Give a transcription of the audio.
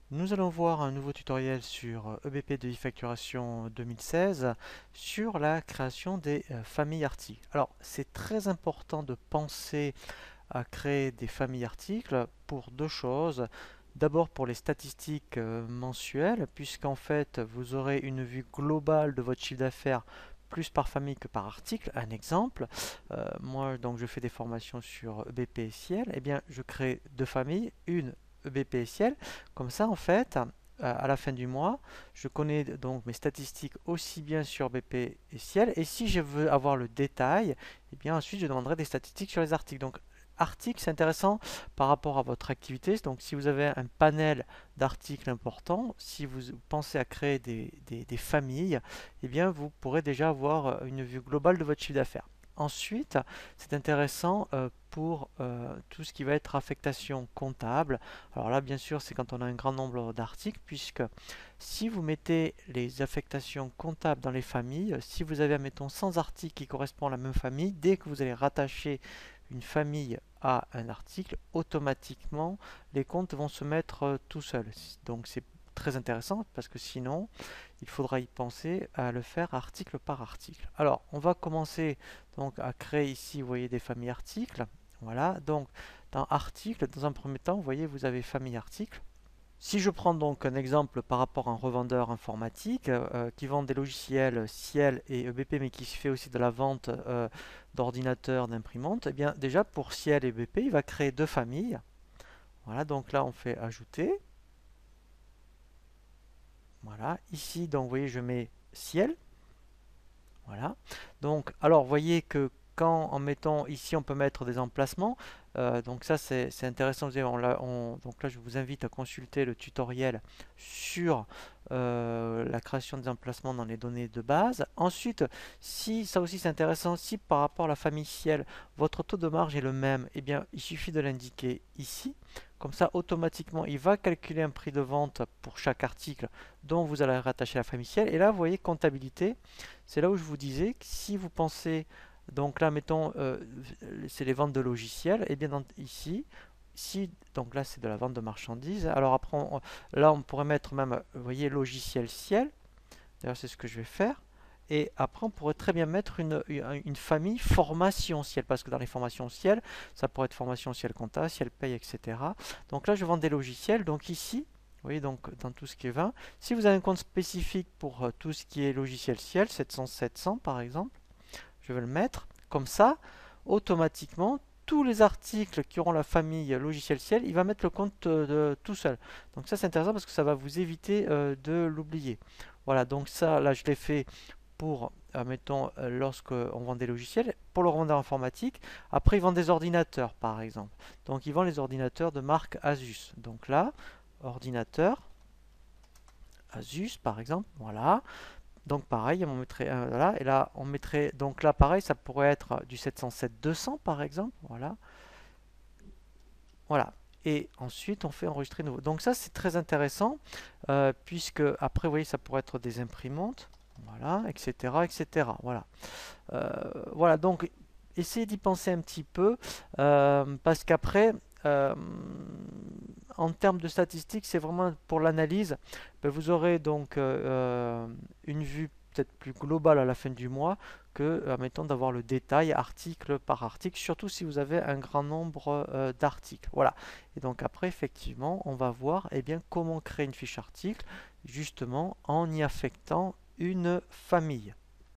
Nous allons voir un nouveau tutoriel sur EBP de e-facturation 2016 sur la création des familles articles. Alors, c'est très important de penser à créer des familles articles pour deux choses. D'abord pour les statistiques mensuelles, puisqu'en fait vous aurez une vue globale de votre chiffre d'affaires plus par famille que par article. Un exemple, moi donc je fais des formations sur EBP et Ciel, et bien je crée deux familles, une EBP et Ciel, comme ça en fait à la fin du mois, je connais donc mes statistiques aussi bien sur BP et Ciel, et si je veux avoir le détail, et bien ensuite je demanderai des statistiques sur les articles. Donc articles, c'est intéressant par rapport à votre activité. Donc, si vous avez un panel d'articles importants, si vous pensez à créer des familles, eh bien, vous pourrez déjà avoir une vue globale de votre chiffre d'affaires. Ensuite, c'est intéressant pour tout ce qui va être affectation comptable. Alors là, bien sûr, c'est quand on a un grand nombre d'articles, puisque si vous mettez les affectations comptables dans les familles, si vous avez, admettons, 100 articles qui correspondent à la même famille, dès que vous allez rattacher une famille à un article, automatiquement les comptes vont se mettre tout seuls. Donc c'est très intéressant parce que sinon il faudra y penser à le faire article par article. Alors on va commencer donc à créer ici, vous voyez, des familles articles. Voilà, donc dans article, dans un premier temps, vous voyez, vous avez famille article. Si je prends donc un exemple par rapport à un revendeur informatique qui vend des logiciels Ciel et EBP, mais qui fait aussi de la vente d'ordinateurs, d'imprimantes, eh bien déjà pour Ciel et EBP, il va créer deux familles. Voilà, donc là on fait ajouter. Voilà, ici donc vous voyez je mets Ciel. Voilà. Donc, alors, vous voyez que quand, en mettant ici, on peut mettre des emplacements. Donc ça, c'est intéressant. Donc là, je vous invite à consulter le tutoriel sur la création des emplacements dans les données de base. Ensuite, si ça aussi c'est intéressant, si par rapport à la famille ciel, votre taux de marge est le même, eh bien, il suffit de l'indiquer ici. Comme ça, automatiquement, il va calculer un prix de vente pour chaque article dont vous allez rattacher la famille ciel. Et là, vous voyez, comptabilité. C'est là où je vous disais que si vous pensez, donc là, mettons, c'est les ventes de logiciels, et bien ici, si, donc là, c'est de la vente de marchandises. Alors après, là, on pourrait mettre même, vous voyez, logiciel ciel. D'ailleurs, c'est ce que je vais faire. Et après, on pourrait très bien mettre une famille formation ciel, parce que dans les formations ciel, ça pourrait être formation ciel compta, ciel paye, etc. Donc là, je vends des logiciels. Donc ici, vous voyez, donc dans tout ce qui est 20, si vous avez un compte spécifique pour tout ce qui est logiciel ciel, 700 par exemple, je vais le mettre. Comme ça, automatiquement, tous les articles qui auront la famille logiciel ciel, il va mettre le compte tout seul. Donc ça, c'est intéressant parce que ça va vous éviter de l'oublier. Voilà, donc ça, là, je l'ai fait pour, mettons, lorsqu'on vend des logiciels, pour le revendeur informatique. Après, ils vendent des ordinateurs, par exemple. Donc, ils vendent les ordinateurs de marque Asus. Donc là, ordinateur, Asus, par exemple, voilà. Donc pareil, on mettrait un là, et là on mettrait, donc là pareil, ça pourrait être du 707-200 par exemple, voilà, voilà. Et ensuite on fait enregistrer nouveau. Donc ça c'est très intéressant, puisque après vous voyez ça pourrait être des imprimantes, voilà, etc., etc. Voilà. Voilà, donc essayez d'y penser un petit peu, parce qu'après, euh, en termes de statistiques, c'est vraiment pour l'analyse. Ben, vous aurez donc une vue peut-être plus globale à la fin du mois que, mettons, d'avoir le détail article par article, surtout si vous avez un grand nombre d'articles. Voilà. Et donc après, effectivement, on va voir eh bien, comment créer une fiche article, justement en y affectant une famille.